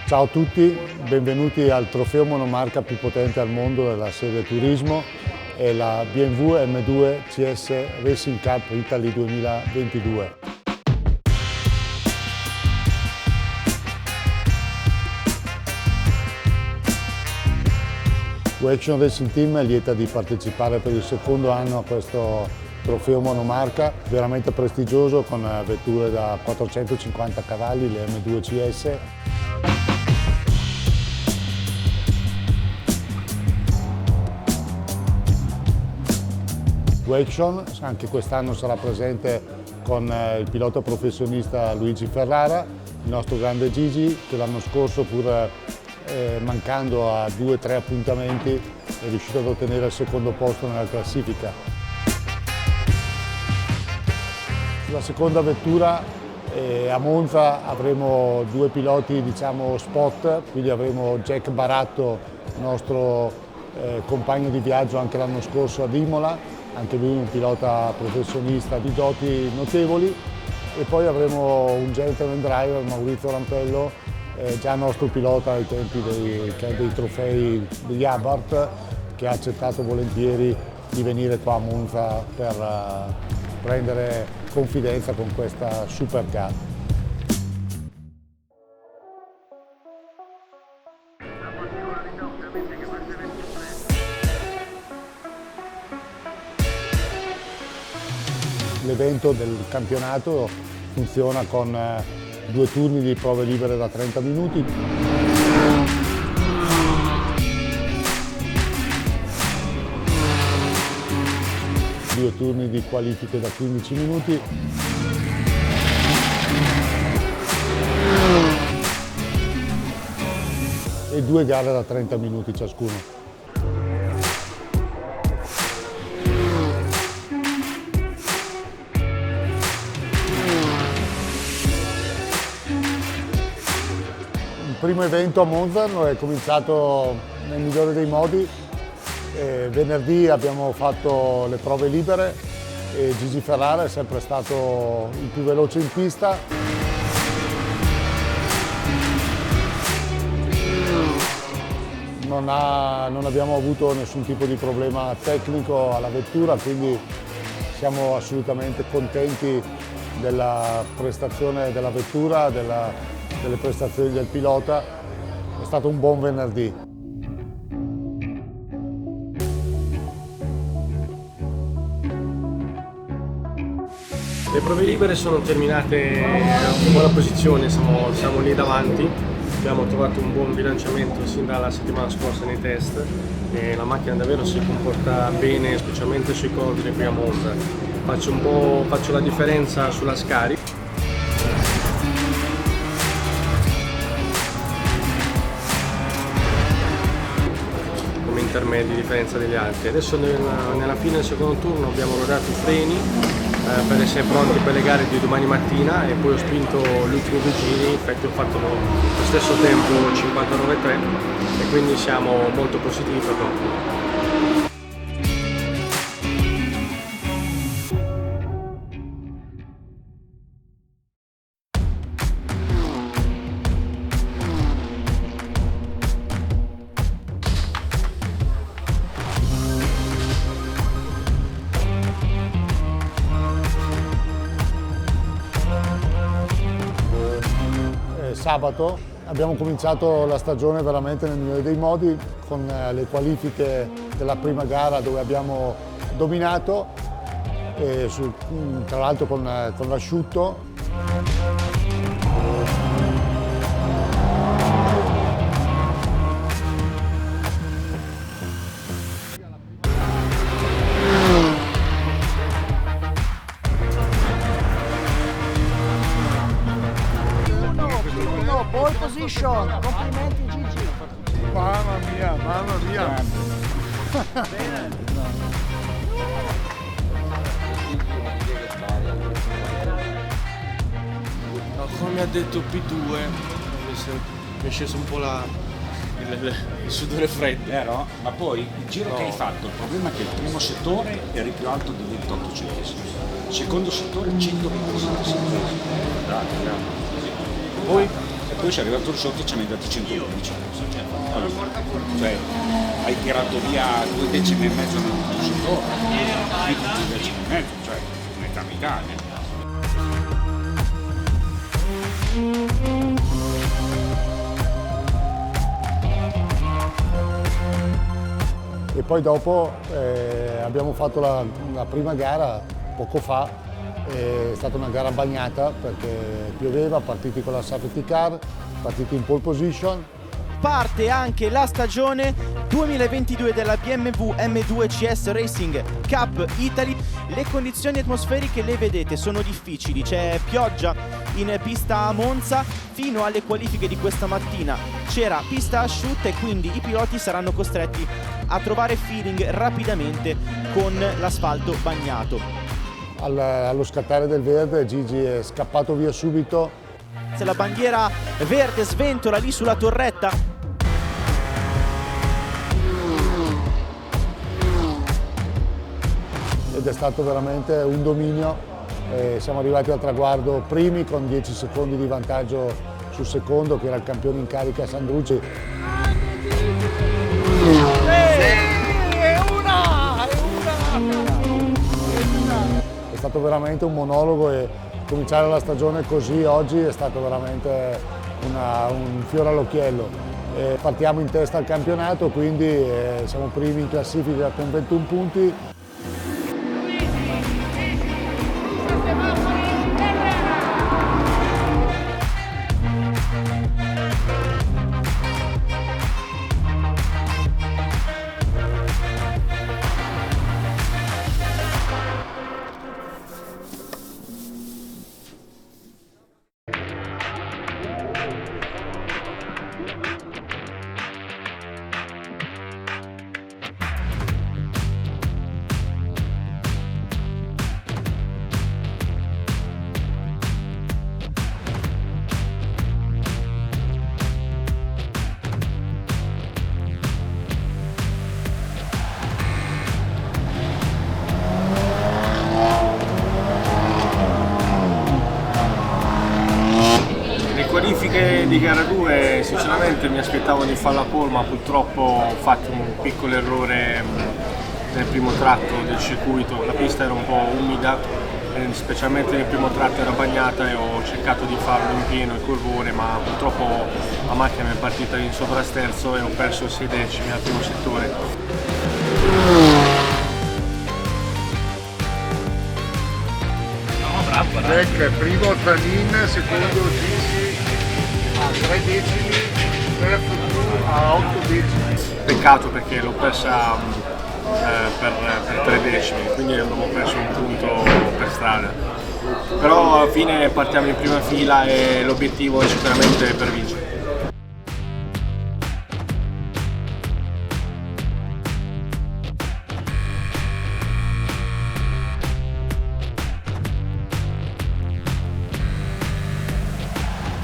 Ciao a tutti, benvenuti al trofeo monomarca più potente al mondo della serie Turismo e la BMW M2 CS Racing Cup Italy 2022. Action Racing Team è lieta di partecipare per il secondo anno a questo trofeo monomarca, veramente prestigioso, con vetture da 450 cavalli, le M2 CS. Action anche quest'anno sarà presente con il pilota professionista Luigi Ferrara, il nostro grande Gigi, che l'anno scorso, pur mancando a 2 o 3 appuntamenti, è riuscito ad ottenere il secondo posto nella classifica. Sulla seconda vettura a Monza avremo 2 piloti, diciamo, spot, quindi avremo Jack Baratto, nostro compagno di viaggio anche l'anno scorso ad Imola, anche lui un pilota professionista di doti notevoli, e poi avremo un gentleman driver, Maurizio Rampello, già nostro pilota ai tempi dei trofei di Abarth, che ha accettato volentieri di venire qua a Monza per prendere confidenza con questa supercar. L'evento del campionato funziona con 2 turni di prove libere da 30 minuti. Due turni di qualifiche da 15 minuti. E 2 gare da 30 minuti ciascuno. Il primo evento a Monza è cominciato nel migliore dei modi. Venerdì abbiamo fatto le prove libere e Gigi Ferrara è sempre stato il più veloce in pista. Non abbiamo avuto nessun tipo di problema tecnico alla vettura, quindi siamo assolutamente contenti della prestazione della vettura, delle prestazioni del pilota. È stato un buon venerdì. Le prove libere sono terminate in buona posizione, siamo lì davanti, abbiamo trovato un buon bilanciamento sin dalla settimana scorsa nei test e la macchina davvero si comporta bene, specialmente sui cordi qui a Monza. Faccio la differenza sulla Scari. Come intermedi di differenza degli altri. Adesso nella fine del secondo turno abbiamo rodato i freni per essere pronti per le gare di domani mattina e poi ho spinto gli ultimi 2 giri, infatti ho fatto lo stesso tempo 59,3 e quindi siamo molto positivi per dopo. Sabato abbiamo cominciato la stagione veramente nel migliore dei modi, con le qualifiche della prima gara dove abbiamo dominato, tra l'altro con l'asciutto. Pole position, complimenti Gigi. Mamma mia, mamma mia. No, come ha detto P2, mi è sceso un po' il sudore freddo. Vero? Ma poi il giro che hai fatto, il problema è che il primo settore eri più alto di 28 centesimi, il secondo settore 127 centesimi. E poi sei arrivato sotto e ce ne hai dati 115. Cioè hai tirato via 2 decimi e mezzo nel primo settore, qui 2 decimi e mezzo, cioè un'eternità. E poi dopo abbiamo fatto la prima gara poco fa, è stata una gara bagnata perché pioveva, partiti con la safety car, partiti in pole position. Parte anche la stagione 2022 della BMW M2 CS Racing Cup Italy. Le condizioni atmosferiche le vedete, sono difficili, c'è pioggia in pista a Monza. Fino alle qualifiche di questa mattina c'era pista asciutta e quindi i piloti saranno costretti a trovare feeling rapidamente con l'asfalto bagnato. Allo scattare del verde Gigi è scappato via subito. Se la bandiera verde sventola lì sulla torretta, ed è stato veramente un dominio. Siamo arrivati al traguardo primi con 10 secondi di vantaggio sul secondo, che era il campione in carica Sandrucci. È stato veramente un monologo e cominciare la stagione così oggi è stato veramente un fiore all'occhiello. Partiamo in testa al campionato, quindi siamo primi in classifica con 21 punti. Qualifiche di gara 2 sinceramente mi aspettavo di fare la pole, ma purtroppo ho fatto un piccolo errore nel primo tratto del circuito. La pista era un po' umida, specialmente nel primo tratto era bagnata e ho cercato di farlo in pieno il curvone, ma purtroppo la macchina mi è partita in sovrasterzo e ho perso 6 decimi al primo settore. Jack, primo Zanin, secondo Gigi a 3 decimi, terzo tu a 8 decimi. Peccato perché l'ho persa per 3 decimi, quindi abbiamo perso un punto per strada. Però alla fine partiamo in prima fila e l'obiettivo è sicuramente per vincere.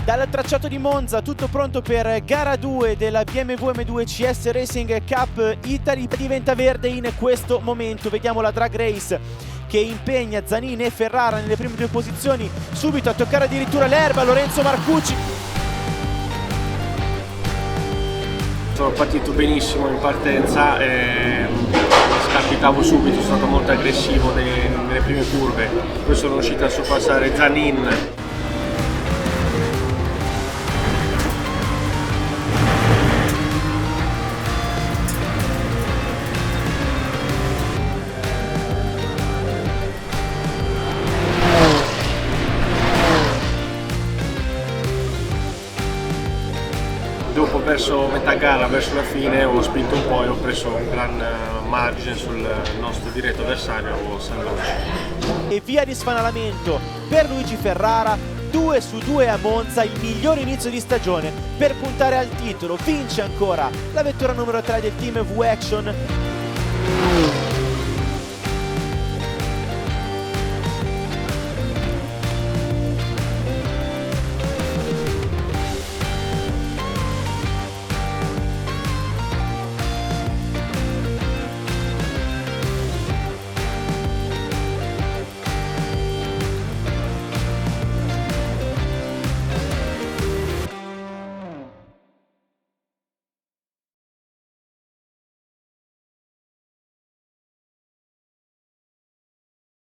Dal tracciato di Monza tutto pronto per gara 2 della BMW M2 CS Racing Cup Italy. Diventa verde in questo momento, vediamo la drag race che impegna Zanin e Ferrara nelle prime 2 posizioni, subito a toccare addirittura l'erba Lorenzo Marcucci. Sono partito benissimo in partenza, scapitavo subito, sono stato molto aggressivo nelle prime curve, poi sono riuscito a sorpassare Zanin. Dopo verso metà gara, verso la fine, ho spinto un po' e ho preso un gran margine sul nostro diretto avversario, Sandrucci. E via di sfanalamento per Luigi Ferrara, 2 su 2 a Monza, il migliore inizio di stagione per puntare al titolo. Vince ancora la vettura numero 3 del team V-Action.